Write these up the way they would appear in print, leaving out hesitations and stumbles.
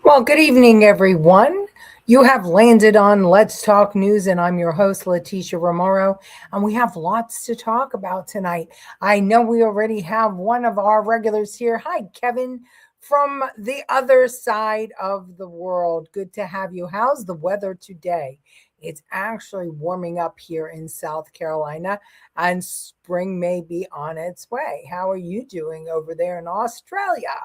Well, good evening, everyone. You have landed on Let's Talk News, and I'm your host, Leticia Remauro, and we have lots to talk about tonight. I know we already have one of our regulars here. Hi, Kevin, from the other side of the world. Good to have you. How's the weather today? It's actually warming up here in South Carolina, and spring may be on its way. How are you doing over there in Australia?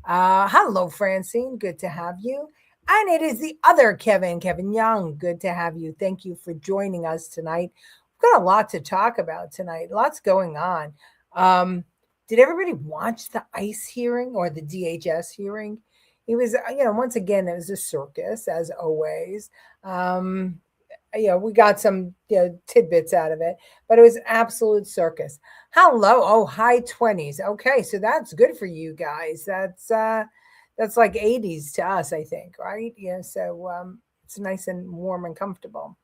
Hello, Francine. Good to have you. And it is the other Kevin, Kevin Young. Good to have you. Thank you for joining us tonight. We've got a lot to talk about tonight. Lots going on. Did everybody watch the ICE hearing or the DHS hearing? It was, once again, it was a circus, as always. We got some tidbits out of it, but it was absolute circus. Hello, high 20s. Okay, so that's good for you guys. That's like 80s to us, I think, right? Yeah, so it's nice and warm and comfortable.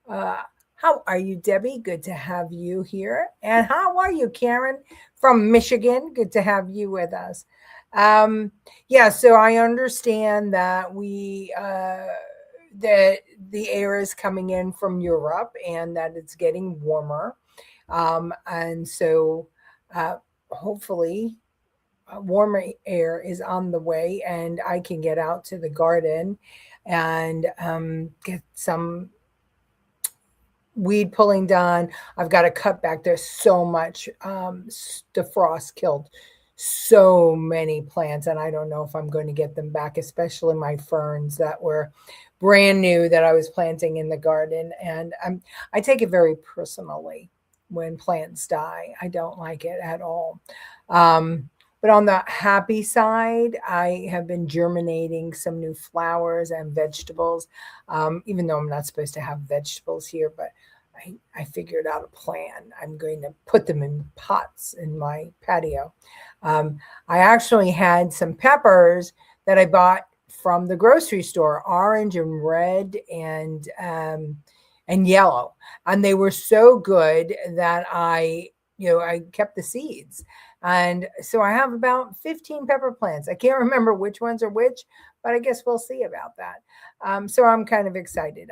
How are you, Debbie? Good to have you here. And how are you, Karen from Michigan? Good to have you with us. So I understand that that the air is coming in from Europe and that it's getting warmer. And so hopefully warmer air is on the way and I can get out to the garden and get some weed pulling done. I've got to cut back. There's so much. The frost killed so many plants, and I don't know if I'm going to get them back, especially my ferns that were brand new that I was planting in the garden. And I take it very personally when plants die. I don't like it at all. But on the happy side, I have been germinating some new flowers and vegetables, even though I'm not supposed to have vegetables here, but I figured out a plan. I'm going to put them in pots in my patio. I actually had some peppers that I bought from the grocery store, orange and red and yellow. And they were so good that I kept the seeds. And so I have about 15 pepper plants. I can't remember which ones are which, but I guess we'll see about that. So I'm kind of excited.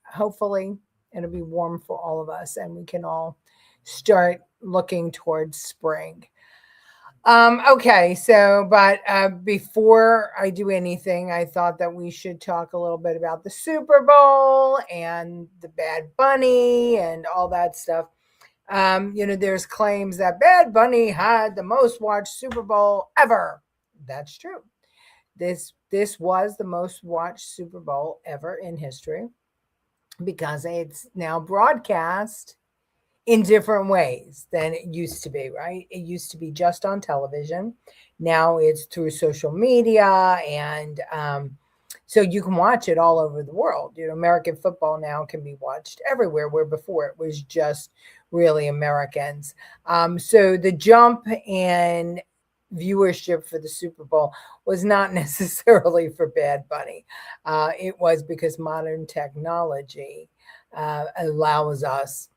Hopefully it'll be warm for all of us and we can all start looking towards spring. But before I do anything, I thought that we should talk a little bit about the Super Bowl and the Bad Bunny and all that stuff. There's claims that Bad Bunny had the most watched Super Bowl ever. That's true. This was the most watched Super Bowl ever in history because it's now broadcast in different ways than it used to be, right? It used to be just on television. Now it's through social media and so you can watch it all over the world. American football now can be watched everywhere, where before it was just really Americans. So the jump in viewership for the Super Bowl was not necessarily for Bad Bunny. It was because modern technology allows us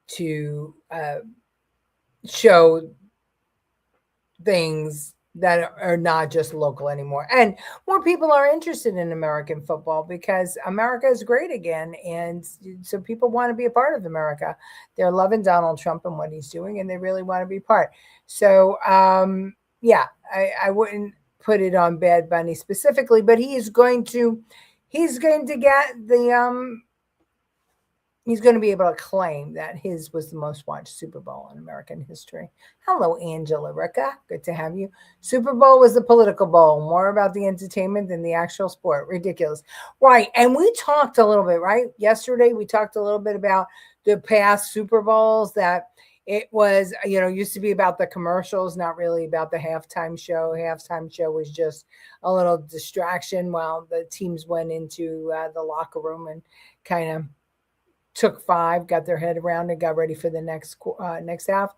to show things that are not just local anymore. And more people are interested in American football because America is great again. And so people want to be a part of America. They're loving Donald Trump and what he's doing, and they really want to be part. So, I wouldn't put it on Bad Bunny specifically, but he's going to get the, he's going to be able to claim that his was the most watched Super Bowl in American history. Hello, Angela Ricca. Good to have you. Super Bowl was the political bowl, more about the entertainment than the actual sport. Ridiculous. Right. And we talked a little bit, right? Yesterday, we talked a little bit about the past Super Bowls, that it was, used to be about the commercials, not really about the halftime show. Halftime show was just a little distraction while the teams went into the locker room and kind of took five, got their head around and got ready for the next half.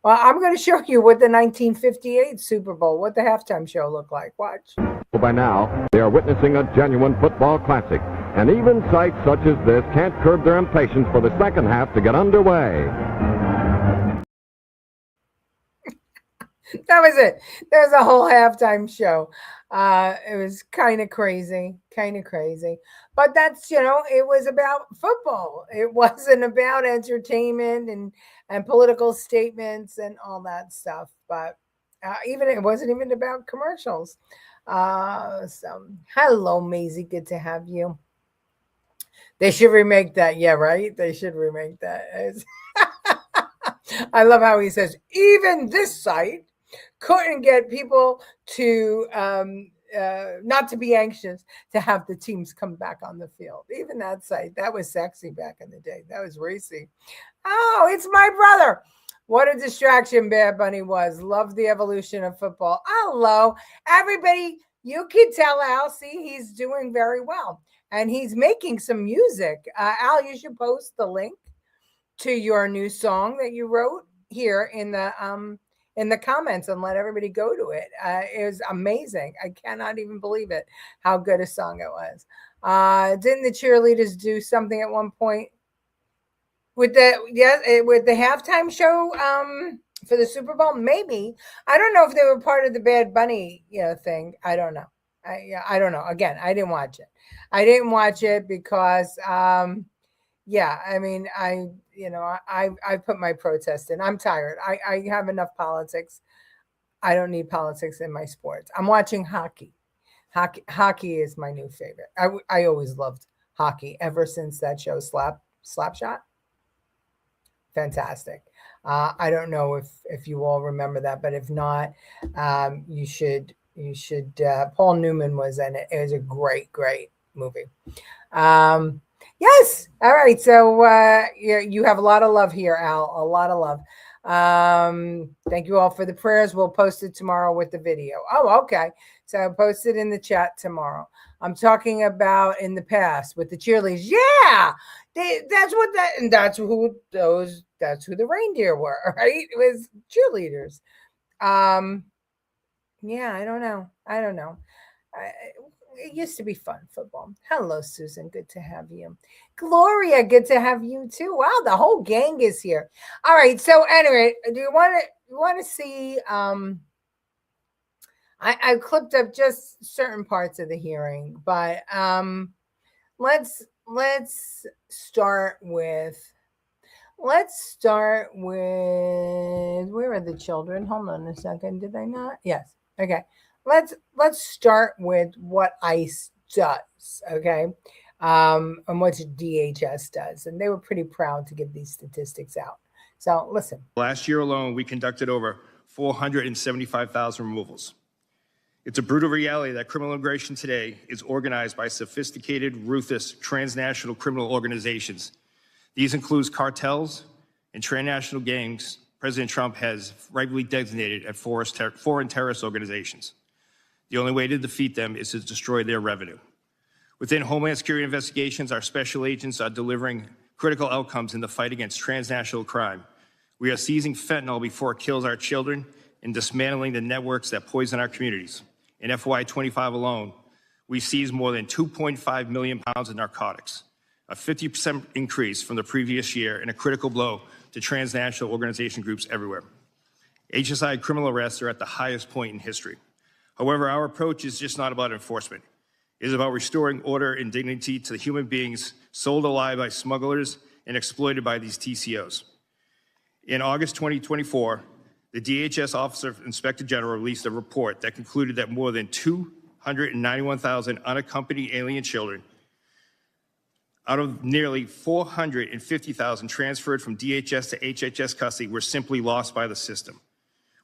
Well, I'm going to show you what the 1958 Super Bowl, what the halftime show looked like. Watch. By now, they are witnessing a genuine football classic, and even sights such as this can't curb their impatience for the second half to get underway. That was it. There was a whole halftime show. It was kind of crazy, but that's, it was about football. It wasn't about entertainment and political statements and all that stuff. But even it wasn't even about commercials. So hello, Maisie, good to have you. They should remake that. Yeah, right. They should remake that. I love how he says, even this site couldn't get people to not to be anxious to have the teams come back on the field. Even that site, that was sexy back in the day. That was racy. Oh, it's my brother. What a distraction Bad Bunny was. Love the evolution of football. Hello, everybody. You can tell Al, see, he's doing very well. And he's making some music. Al, you should post the link to your new song that you wrote here in the comments and let everybody go to it. It was amazing. I cannot even believe it, how good a song it was. Didn't the cheerleaders do something at one point with the halftime show for the Super Bowl? Maybe. I don't know if they were part of the Bad Bunny thing. I don't know. I don't know. Again, I didn't watch it. I didn't watch it because yeah, I mean, I put my protest in. I'm tired. I have enough politics. I don't need politics in my sports. I'm watching hockey. Hockey is my new favorite. I always loved hockey ever since that show Slapshot. Fantastic. I don't know if you all remember that, but if not, you should. Paul Newman was in it. It was a great movie. Yes. All right. So you have a lot of love here, Al. A lot of love. Thank you all for the prayers. We'll post it tomorrow with the video. Oh, okay. So I'll post it in the chat tomorrow. I'm talking about in the past with the cheerleaders. Yeah, that's who the reindeer were, right? It was cheerleaders. Yeah, I don't know. It used to be fun, football. Hello, Susan. Good to have you. Gloria, good to have you too. Wow, the whole gang is here. All right. So anyway, do you want to see? I clipped up just certain parts of the hearing, but let's start with. Where are the children? Hold on a second. Did I not? Yes. Okay. Let's start with what ICE does, okay, and what DHS does, and they were pretty proud to give these statistics out. So listen. Last year alone, we conducted over 475,000 removals. It's a brutal reality that criminal immigration today is organized by sophisticated, ruthless, transnational criminal organizations. These include cartels and transnational gangs President Trump has rightly designated as foreign terrorist organizations. The only way to defeat them is to destroy their revenue. Within Homeland Security investigations, our special agents are delivering critical outcomes in the fight against transnational crime. We are seizing fentanyl before it kills our children and dismantling the networks that poison our communities. In FY25 alone, we seized more than 2.5 million pounds of narcotics, a 50% increase from the previous year and a critical blow to transnational organization groups everywhere. HSI criminal arrests are at the highest point in history. However, our approach is just not about enforcement. It is about restoring order and dignity to the human beings sold alive by smugglers and exploited by these TCOs. In August 2024, the DHS Office of Inspector General released a report that concluded that more than 291,000 unaccompanied alien children out of nearly 450,000 transferred from DHS to HHS custody were simply lost by the system.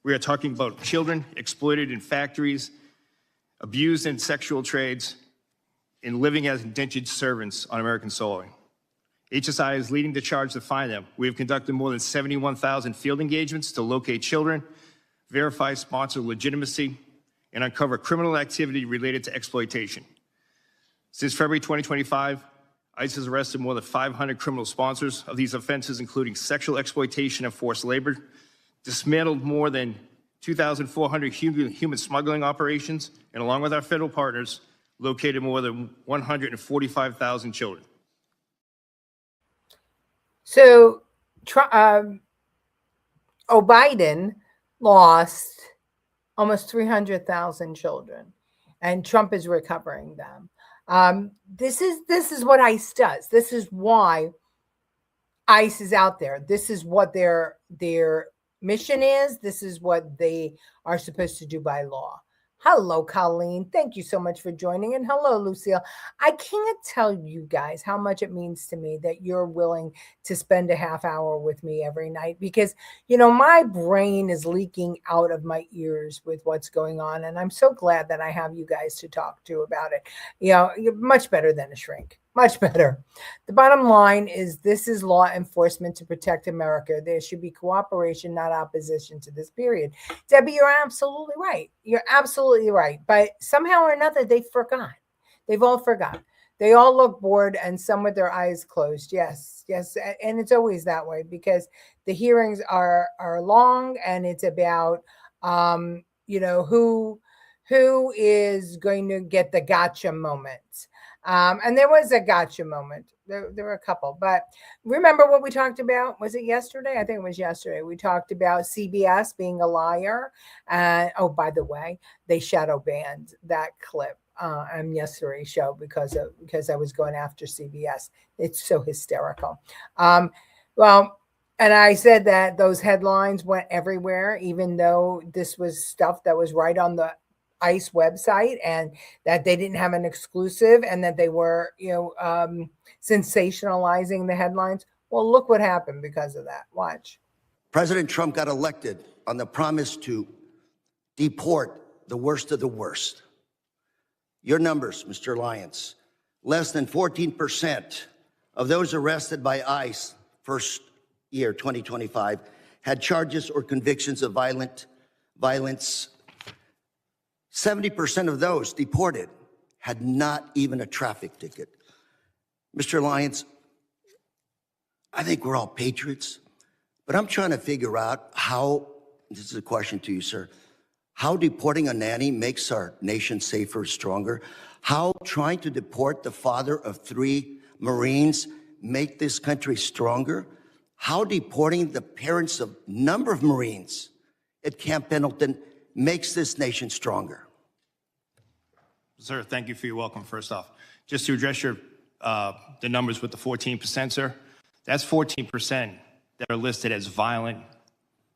We are talking about children exploited in factories, abused in sexual trades, and living as indentured servants on American soil. HSI is leading the charge to find them. We have conducted more than 71,000 field engagements to locate children, verify sponsor legitimacy, and uncover criminal activity related to exploitation. Since February 2025, ICE has arrested more than 500 criminal sponsors of these offenses, including sexual exploitation and forced labor, dismantled more than 2,400 human smuggling operations, and along with our federal partners, located more than 145,000 children. So, Biden lost almost 300,000 children, and Trump is recovering them. This is what ICE does. This is why ICE is out there. This is what their mission is. This is what they are supposed to do by law. Hello, Colleen. Thank you so much for joining. And hello, Lucille. I can't tell you guys how much it means to me that you're willing to spend a half hour with me every night, because, my brain is leaking out of my ears with what's going on. And I'm so glad that I have you guys to talk to about it. You're much better than a shrink. Much better. The bottom line is, this is law enforcement to protect America. There should be cooperation, not opposition to this period. Debbie, you're absolutely right. You're absolutely right. But somehow or another, they forgot. They've all forgot. They all look bored, and some with their eyes closed. Yes. And it's always that way, because the hearings are long, and it's about, who is going to get the gotcha moment. And there was a gotcha moment. There were a couple, but remember what we talked about? Was it yesterday? I think it was yesterday. We talked about CBS being a liar. And by the way, they shadow banned that clip on yesterday's show because I was going after CBS. It's so hysterical. And I said that those headlines went everywhere, even though this was stuff that was right on the ICE website, and that they didn't have an exclusive, and that they were, sensationalizing the headlines. Well, look what happened because of that. Watch. President Trump got elected on the promise to deport the worst of the worst. Your numbers, Mr. Lyons: less than 14% of those arrested by ICE first year 2025 had charges or convictions of violence. 70% of those deported had not even a traffic ticket. Mr. Lyons, I think we're all patriots, but I'm trying to figure out how, this is a question to you, sir, how deporting a nanny makes our nation safer, stronger, how trying to deport the father of 3 Marines make this country stronger, how deporting the parents of a number of Marines at Camp Pendleton makes this nation stronger. Sir, thank you for your welcome, first off. Just to address your the numbers with the 14%, sir, that's 14% that are listed as violent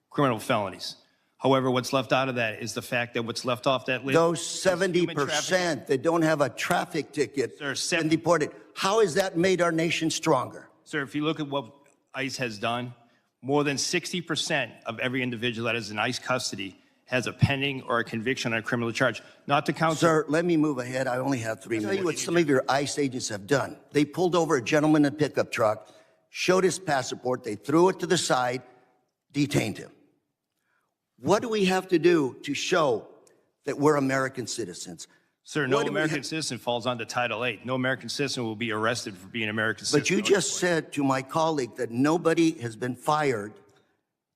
criminal felonies. However, what's left out of that is the fact that what's left off that list— those 70% that don't have a traffic ticket and deported, how has that made our nation stronger? Sir, if you look at what ICE has done, more than 60% of every individual that is in ICE custody has a pending or a conviction on a criminal charge. Not to count— Sir, let me move ahead. I only have 3 minutes. I'll tell you what some of your ICE agents have done. They pulled over a gentleman in a pickup truck, showed his passport, they threw it to the side, detained him. What do we have to do to show that we're American citizens? Sir, no American citizen falls under Title VIII. No American citizen will be arrested for being an American citizen. But you just said to my colleague that nobody has been fired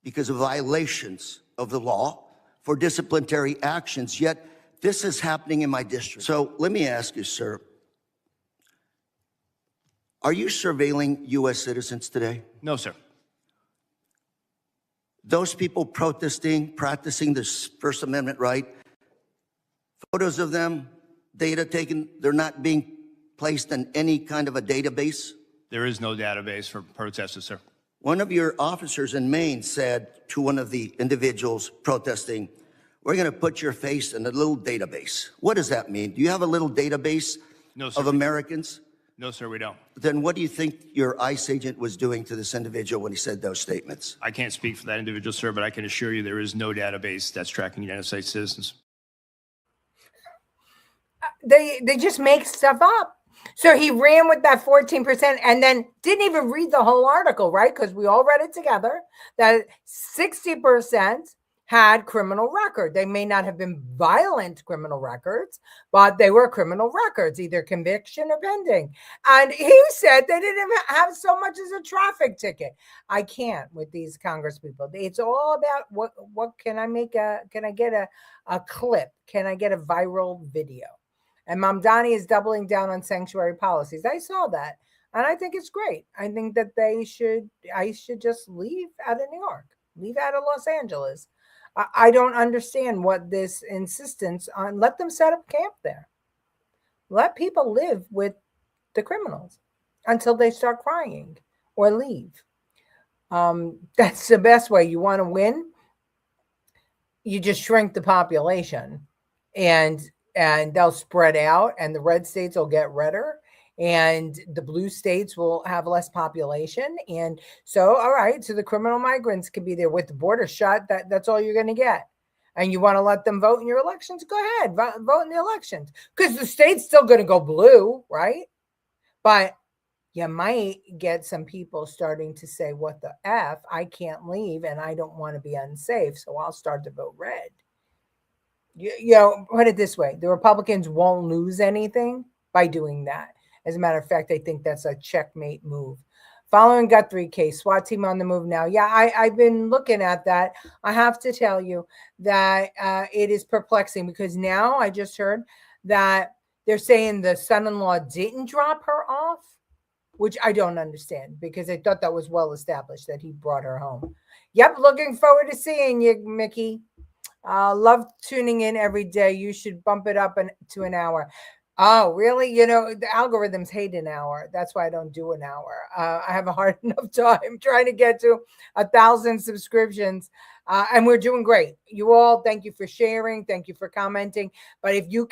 because of violations of the law for disciplinary actions, yet this is happening in my district. So let me ask you, sir, are you surveilling U.S. citizens today? No, sir. Those people protesting, practicing this First Amendment right, photos of them, data taken, they're not being placed in any kind of a database? There is no database for protesters, sir. One of your officers in Maine said to one of the individuals protesting, "We're going to put your face in a little database." What does that mean? Do you have a little database of Americans? No, sir, we don't. Then what do you think your ICE agent was doing to this individual when he said those statements? I can't speak for that individual, sir, but I can assure you there is no database that's tracking United States citizens. They just make stuff up. So he ran with that 14% and then didn't even read the whole article, right? Because we all read it together, that 60% had criminal record. They may not have been violent criminal records, but they were criminal records, either conviction or pending. And he said they didn't even have so much as a traffic ticket. I can't with these Congress people. It's all about what can I make can I get a clip? Can I get a viral video? And Mamdani is doubling down on sanctuary policies. I saw that. And I think it's great. I think that I should just leave out of New York, leave out of Los Angeles. I don't understand what this insistence on. Let them set up camp there. Let people live with the criminals until they start crying or leave. That's the best way. You want to win, you just shrink the population, and they'll spread out, and the red states will get redder, and the blue states will have less population. And so, all right, so the criminal migrants could be there with the border shut. That's all you're going to get. And you want to let them vote in your elections? Go ahead, vote in the elections, because the state's still going to go blue, right? But you might get some people starting to say, what the F? I can't leave, and I don't want to be unsafe, so I'll start to vote red. You know, put it this way, the Republicans won't lose anything by doing that. As a matter of fact, I think that's a checkmate move. Following Guthrie case, SWAT team on the move now. Yeah, I've been looking at that. I have to tell you that it is perplexing, because now I just heard that they're saying the son-in-law didn't drop her off, which I don't understand, because I thought that was well established that he brought her home. Yep, looking forward to seeing you, Mickey. Love tuning in every day. You should bump it up to an hour. Oh, really? You know, the algorithms hate an hour. That's why I don't do an hour. I have a hard enough time trying to get to 1,000 subscriptions. And we're doing great. You all, thank you for sharing. Thank you for commenting. But if you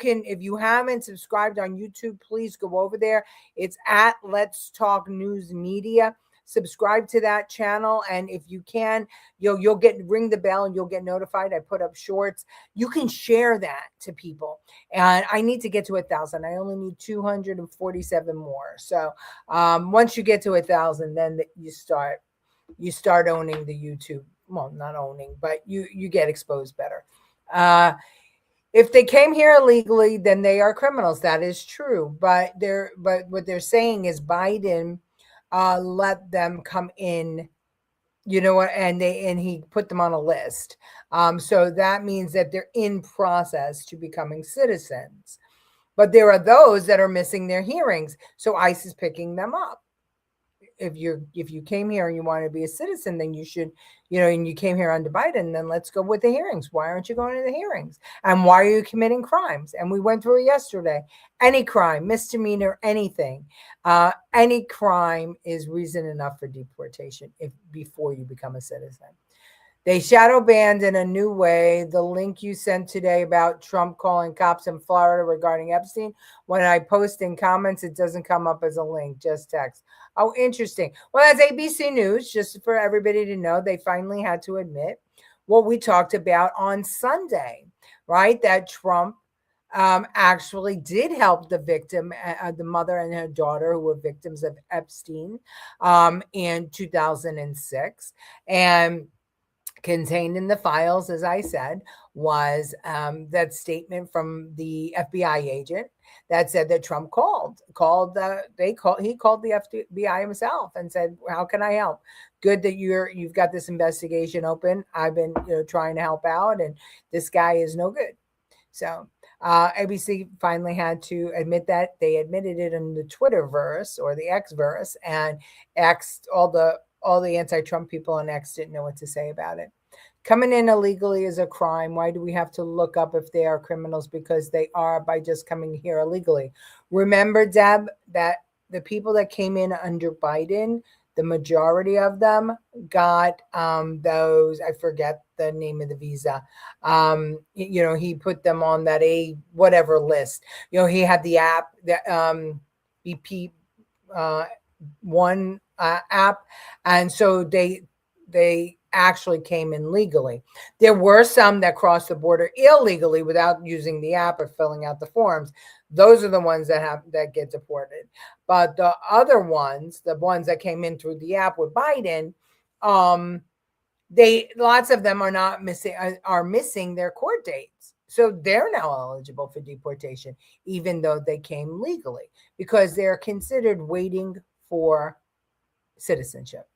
haven't subscribed on YouTube, please go over there. It's at Let's Talk News Media. Subscribe to that channel, and if you can, you'll ring the bell and you'll get notified. I put up shorts. You can share that to people, and I need to get to 1,000. I only need 247 more. So once you get to 1,000, then you start owning the YouTube. Well, not owning, but you get exposed better. If they came here illegally, then they are criminals. That is true, but what they're saying is Biden let them come in, you know what, and he put them on a list. So that means that they're in process to becoming citizens. But there are those that are missing their hearings. So ICE is picking them up. If you came here and you want to be a citizen, then you should, and you came here under Biden, then let's go with the hearings. Why aren't you going to the hearings? And why are you committing crimes? And we went through it yesterday. Any crime, misdemeanor, anything, any crime is reason enough for deportation before you become a citizen. They shadow banned in a new way. The link you sent today about Trump calling cops in Florida regarding Epstein, when I post in comments, it doesn't come up as a link, just text. Oh, interesting. Well, that's ABC News, just for everybody to know. They finally had to admit what we talked about on Sunday, right? That Trump actually did help the victim, the mother and her daughter, who were victims of Epstein in 2006. And contained in the files, as I said, was that statement from the FBI agent that said that Trump he called the FBI himself and said, "How can I help? Good that you've got this investigation open. I've been trying to help out, and this guy is no good." So ABC finally had to admit that. They admitted it in the Twitterverse or the Xverse, and all the anti-Trump people on X didn't know what to say about it. Coming in illegally is a crime. Why do we have to look up if they are criminals? Because they are, by just coming here illegally. Remember, Deb, that the people that came in under Biden, the majority of them got those, I forget the name of the visa. He put them on that whatever list. He had the app, the BP one app, and so they actually came in legally. There were some that crossed the border illegally without using the app or filling out the forms. Those are the ones that get deported. But the other ones, the ones that came in through the app with Biden, lots of them are missing their court dates. So they're now eligible for deportation, even though they came legally, because they're considered waiting for citizenship.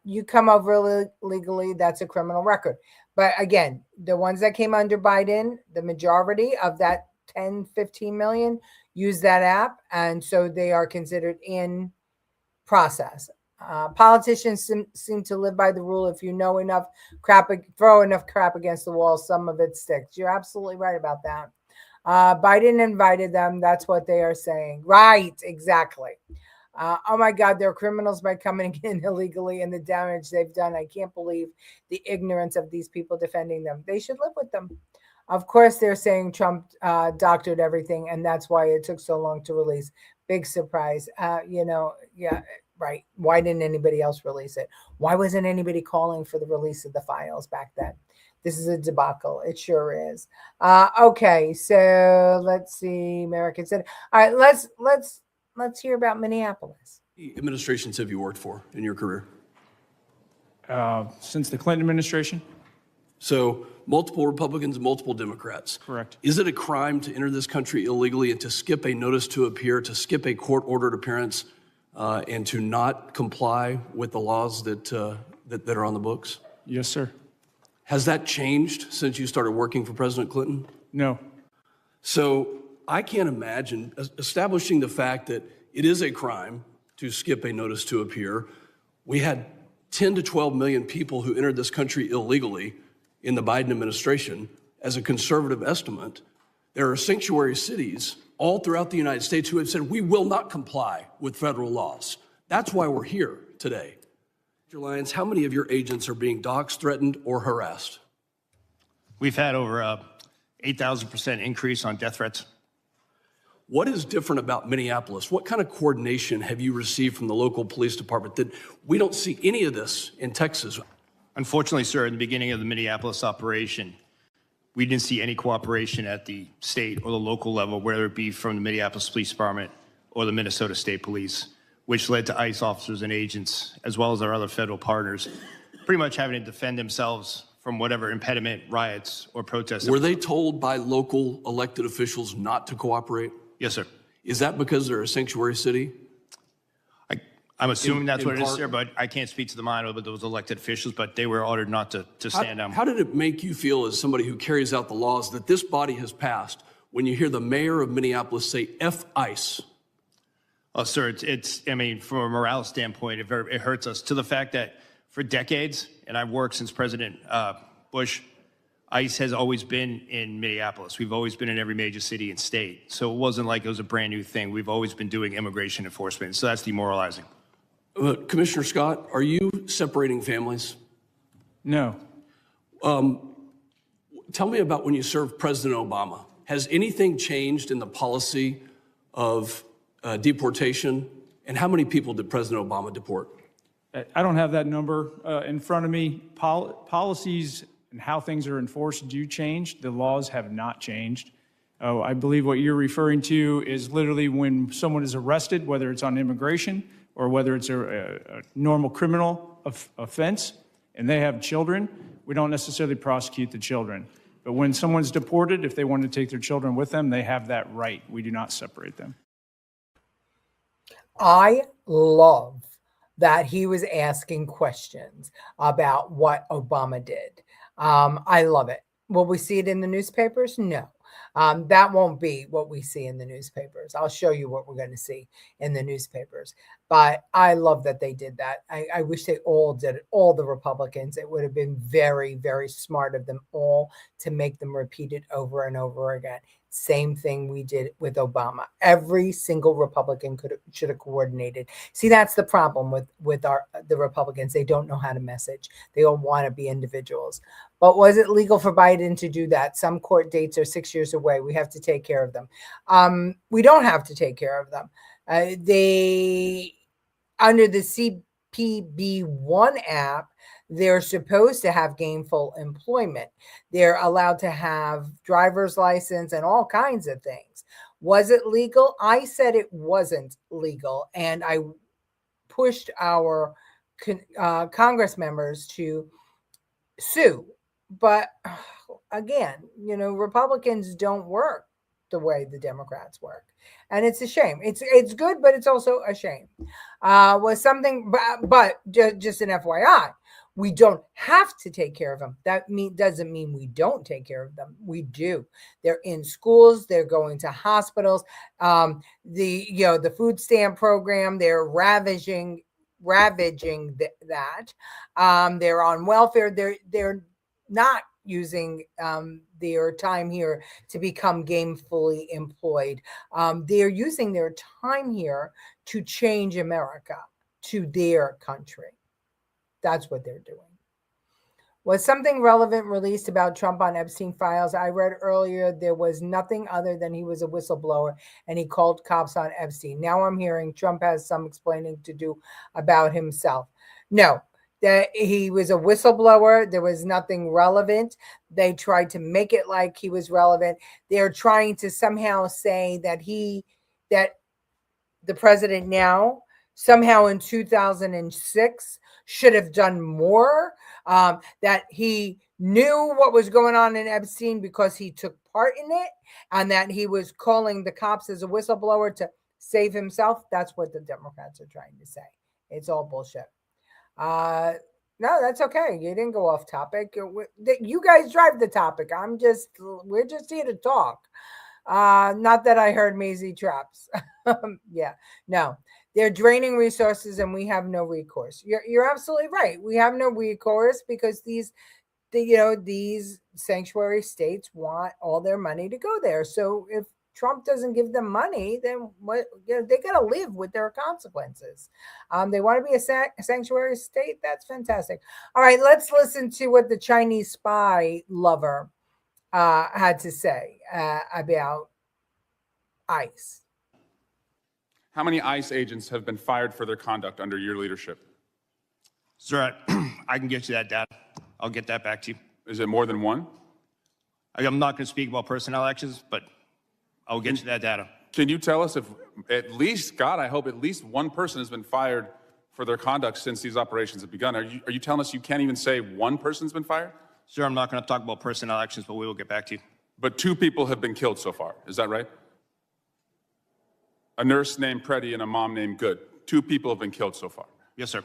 You come over legally, that's a criminal record. But again, the ones that came under Biden, the majority of that 10, 15 million use that app. And so they are considered in process. Politicians seem to live by the rule: if you know enough crap, throw enough crap against the wall, some of it sticks. You're absolutely right about that. Biden invited them. That's what they are saying. Right, exactly. Oh my God, they're criminals by coming in illegally, and the damage they've done. I can't believe the ignorance of these people defending them. They should live with them. Of course, they're saying Trump doctored everything, and that's why it took so long to release. Big surprise. Yeah, right. Why didn't anybody else release it? Why wasn't anybody calling for the release of the files back then? This is a debacle. It sure is. Okay, so let's see. American said, all right, let's hear about Minneapolis. Administrations have you worked for in your career? Since the Clinton administration? So multiple Republicans, multiple Democrats. Correct. Is it a crime to enter this country illegally and to skip a notice to appear, to skip a court-ordered appearance, and to not comply with the laws that are on the books? Yes, sir. Has that changed since you started working for President Clinton? No. So I can't imagine establishing the fact that it is a crime to skip a notice to appear. We had 10 to 12 million people who entered this country illegally in the Biden administration. As a conservative estimate, there are sanctuary cities all throughout the United States who have said, we will not comply with federal laws. That's why we're here today. Mr. Lyons, how many of your agents are being doxxed, threatened, or harassed? We've had over 8,000% increase on death threats. What is different about Minneapolis? What kind of coordination have you received from the local police department that we don't see any of this in Texas? Unfortunately, sir, in the beginning of the Minneapolis operation, we didn't see any cooperation at the state or the local level, whether it be from the Minneapolis Police Department or the Minnesota State Police, which led to ICE officers and agents, as well as our other federal partners, pretty much having to defend themselves from whatever impediment, riots, or protests. Were they told by local elected officials not to cooperate? Yes, sir. Is that because they're a sanctuary city? I'm assuming that's what it is, part- sir, but I can't speak to the mind of those elected officials, but they were ordered not to stand down. How did it make you feel as somebody who carries out the laws that this body has passed when you hear the mayor of Minneapolis say, F ICE? Oh, sir, I mean, from a morale standpoint, it hurts us, to the fact that for decades, and I've worked since President Bush, ICE has always been in Minneapolis. We've always been in every major city and state. So it wasn't like it was a brand new thing. We've always been doing immigration enforcement. So that's demoralizing. Commissioner Scott, are you separating families? No. Tell me about when you served President Obama. Has anything changed in the policy of deportation? And how many people did President Obama deport? I don't have that number in front of me. Policies and how things are enforced do change. The laws have not changed. I believe what you're referring to is literally when someone is arrested, whether it's on immigration or whether it's a normal criminal offense, and they have children, we don't necessarily prosecute the children. But when someone's deported, if they want to take their children with them, they have that right. We do not separate them. I love that he was asking questions about what Obama did. I love it. Will we see it in the newspapers? No. That won't be what we see in the newspapers. I'll show you what we're going to see in the newspapers. But I love that they did that. I wish they all did it, all the Republicans. It would have been very, very smart of them all to make them repeat it over and over again. Same thing we did with Obama. Every single Republican should have coordinated. See, that's the problem with the Republicans. They don't know how to message. They all want to be individuals. But was it legal for Biden to do that? Some court dates are 6 years away. We have to take care of them. We don't have to take care of them. They, under the CPB1 app, they're supposed to have gainful employment. They're allowed to have driver's license and all kinds of things. Was it legal? I said it wasn't legal. And I pushed our Congress members to sue. But again, Republicans don't work the way the Democrats work. And it's a shame. It's good, but it's also a shame. Was something, but just an FYI, we don't have to take care of them. That doesn't mean we don't take care of them. We do. They're in schools. They're going to hospitals. The food stamp program, they're ravaging ravaging that. They're on welfare. They're not using their time here to become gainfully employed. They're using their time here to change America to their country. That's what they're doing. Was something relevant released about Trump on Epstein files? I read earlier there was nothing other than he was a whistleblower and he called cops on Epstein. Now I'm hearing Trump has some explaining to do about himself. No, that he was a whistleblower. There was nothing relevant. They tried to make it like he was relevant. They're trying to somehow say that the president now somehow in 2006 should have done more, that he knew what was going on in Epstein because he took part in it, and that he was calling the cops as a whistleblower to save himself. That's what the Democrats are trying to say. It's all bullshit. No, that's okay. You didn't go off topic. You guys drive the topic. We're just here to talk. Not that I heard Maisie traps. Yeah, no. They're draining resources and we have no recourse. You're absolutely right. We have no recourse because these sanctuary states want all their money to go there. So if Trump doesn't give them money, then what? They got to live with their consequences. They want to be a sanctuary state. That's fantastic. All right, let's listen to what the Chinese spy lover had to say about ICE. How many ICE agents have been fired for their conduct under your leadership? Sir, I can get you that data. I'll get that back to you. Is it more than one? I'm not going to speak about personnel actions, but I'll get you that data. Can you tell us if at least, God, I hope at least one person has been fired for their conduct since these operations have begun? Are you telling us you can't even say one person's been fired? Sir, I'm not going to talk about personnel actions, but we will get back to you. But 2 people have been killed so far. Is that right? A nurse named Preddy and a mom named Good. 2 people have been killed so far. Yes, sir.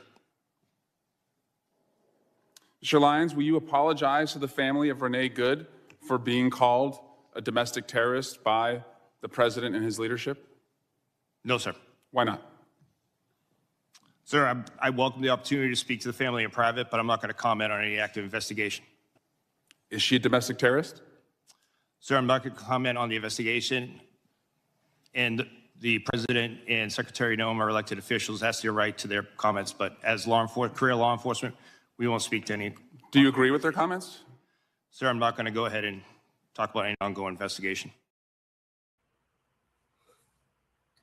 Mr. Lyons, will you apologize to the family of Renee Good for being called a domestic terrorist by the president and his leadership? No, sir. Why not? Sir, I welcome the opportunity to speak to the family in private, but I'm not going to comment on any active investigation. Is she a domestic terrorist? Sir, I'm not going to comment on the investigation. And the president and Secretary Noem are elected officials. That's their right to their comments. But as career law enforcement, we won't speak to any. Do you agree with their comments? Sir, I'm not going to go ahead and talk about any ongoing investigation.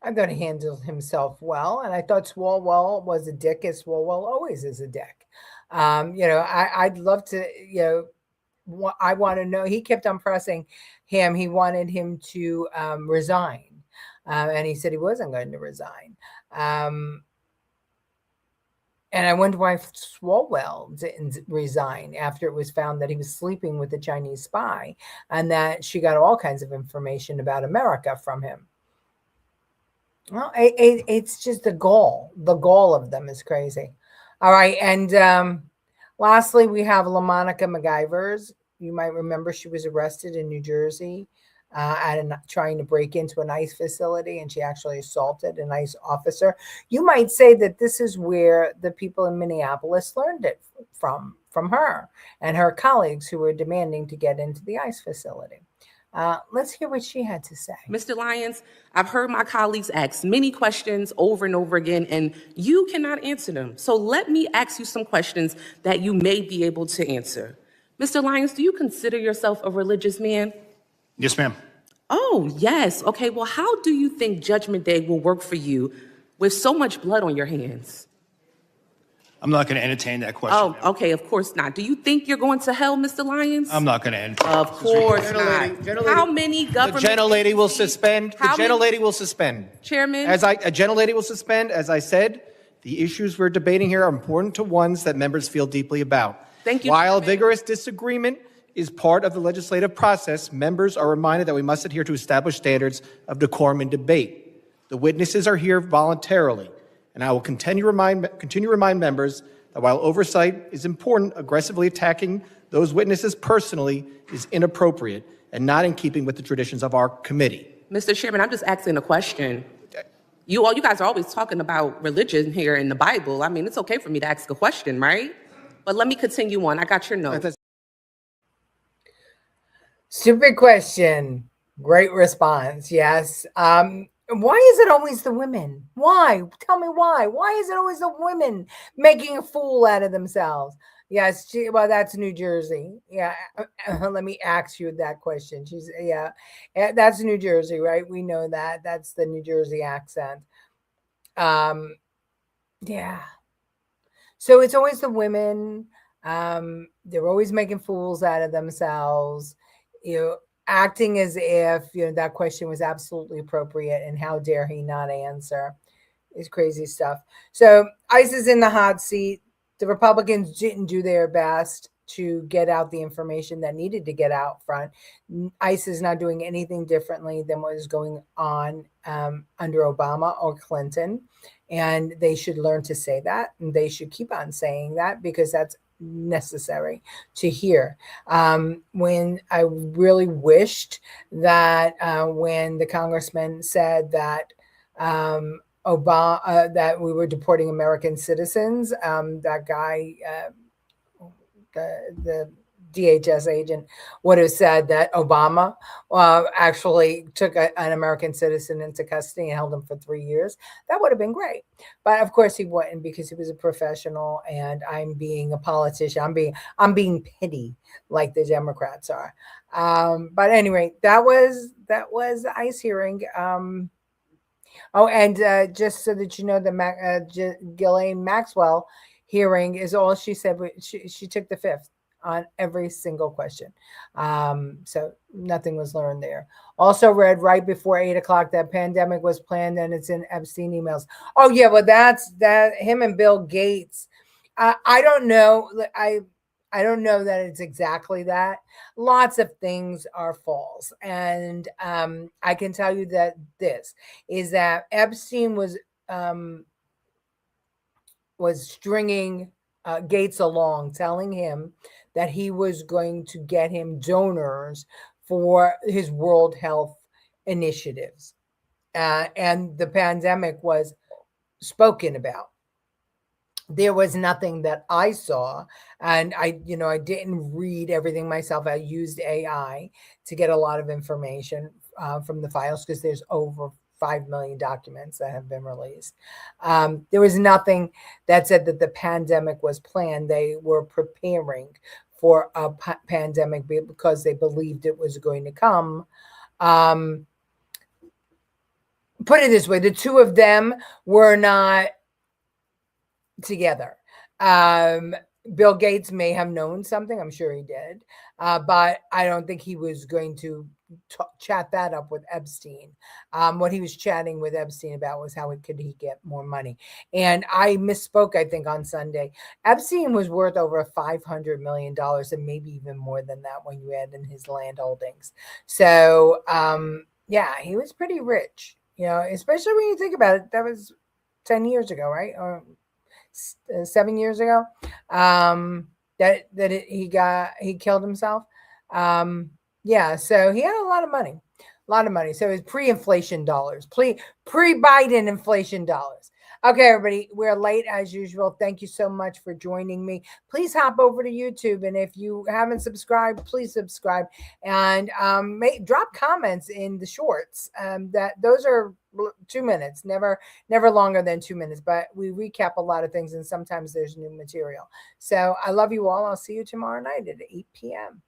I thought he handled himself well, and I thought Swalwell was a dick, as Swalwell always is a dick. I'd love to, I want to know. He kept on pressing him. He wanted him to resign. And he said he wasn't going to resign. And I wonder why Swalwell didn't resign after it was found that he was sleeping with a Chinese spy and that she got all kinds of information about America from him. Well, it's just the gall. The gall of them is crazy. All right. And lastly, we have LaMonica MacGyvers. You might remember she was arrested in New Jersey trying to break into an ICE facility, and she actually assaulted an ICE officer. You might say that this is where the people in Minneapolis learned it from her and her colleagues who were demanding to get into the ICE facility. Let's hear what she had to say. Mr. Lyons, I've heard my colleagues ask many questions over and over again, and you cannot answer them. So let me ask you some questions that you may be able to answer. Mr. Lyons, do you consider yourself a religious man? Yes, ma'am. Oh, yes. Okay, well, how do you think Judgment Day will work for you with so much blood on your hands? I'm not going to entertain that question. Oh, okay, of course not. Do you think you're going to hell, Mr. Lyons? I'm not going to entertain. Of course not. How many government... The gentlelady will suspend. The gentlelady will suspend. Chairman? A gentlelady will suspend. As I said, the issues we're debating here are important to ones that members feel deeply about. Thank you, While Chairman. vigorous disagreement is part of the legislative process, members are reminded that we must adhere to established standards of decorum and debate. The witnesses are here voluntarily, and I will continue to remind members that while oversight is important, aggressively attacking those witnesses personally is inappropriate and not in keeping with the traditions of our committee. Mr. Chairman, I'm just asking a question. You guys are always talking about religion here in the Bible. I mean, it's okay for me to ask a question, right? But let me continue on. I got your note. Stupid question. Great response. Yes. Why is it always the women? Why? Tell me why. Why is it always the women making a fool out of themselves? Yes. Well, that's New Jersey. Yeah. Let me ask you that question. That's New Jersey, right? We know that. That's the New Jersey accent. Yeah. So it's always the women. They're always making fools out of themselves, acting as if, that question was absolutely appropriate and how dare he not answer. It's crazy stuff. So ICE is in the hot seat. The Republicans didn't do their best to get out the information that needed to get out front. ICE is not doing anything differently than what is going on under Obama or Clinton. And they should learn to say that. And they should keep on saying that because that's necessary to hear. When I really wished that when the congressman said that Obama, that we were deporting American citizens, that guy, the DHS agent would have said that Obama actually took an American citizen into custody and held him for 3 years. That would have been great. But of course he wouldn't, because he was a professional and I'm being a politician. I'm being petty like the Democrats are. But anyway, that was the ICE hearing. And just so that you know, the Ghislaine Maxwell hearing is all she said. She took the fifth on every single question. So nothing was learned there. Also read right before 8 o'clock that pandemic was planned and it's in Epstein emails. Oh yeah, well that's him and Bill Gates. I don't know. I don't know that it's exactly that. Lots of things are false. And I can tell you that this is that Epstein was stringing Gates along, telling him that he was going to get him donors for his World Health initiatives. And the pandemic was spoken about. There was nothing that I saw, and I didn't read everything myself. I used AI to get a lot of information from the files because there's over 5 million documents that have been released. There was nothing that said that the pandemic was planned. They were preparing for a pandemic because they believed it was going to come. Put it this way, the two of them were not together. Bill Gates may have known something. I'm sure he did. But I don't think he was going to chat that up with Epstein. What he was chatting with Epstein about was how could he get more money. And I misspoke, I think, on Sunday. Epstein was worth over $500 million and maybe even more than that when you add in his land holdings. So, yeah, he was pretty rich, especially when you think about it. That was 10 years ago, right? Or 7 years ago, he killed himself. Yeah, so he had a lot of money. So it was pre-inflation dollars, pre-Biden inflation dollars. Okay, everybody, we're late as usual. Thank you so much for joining me. Please hop over to YouTube, and if you haven't subscribed, please subscribe and drop comments in the shorts. Those are 2 minutes, never longer than 2 minutes, but we recap a lot of things and sometimes there's new material. So I love you all. I'll see you tomorrow night at 8 p.m.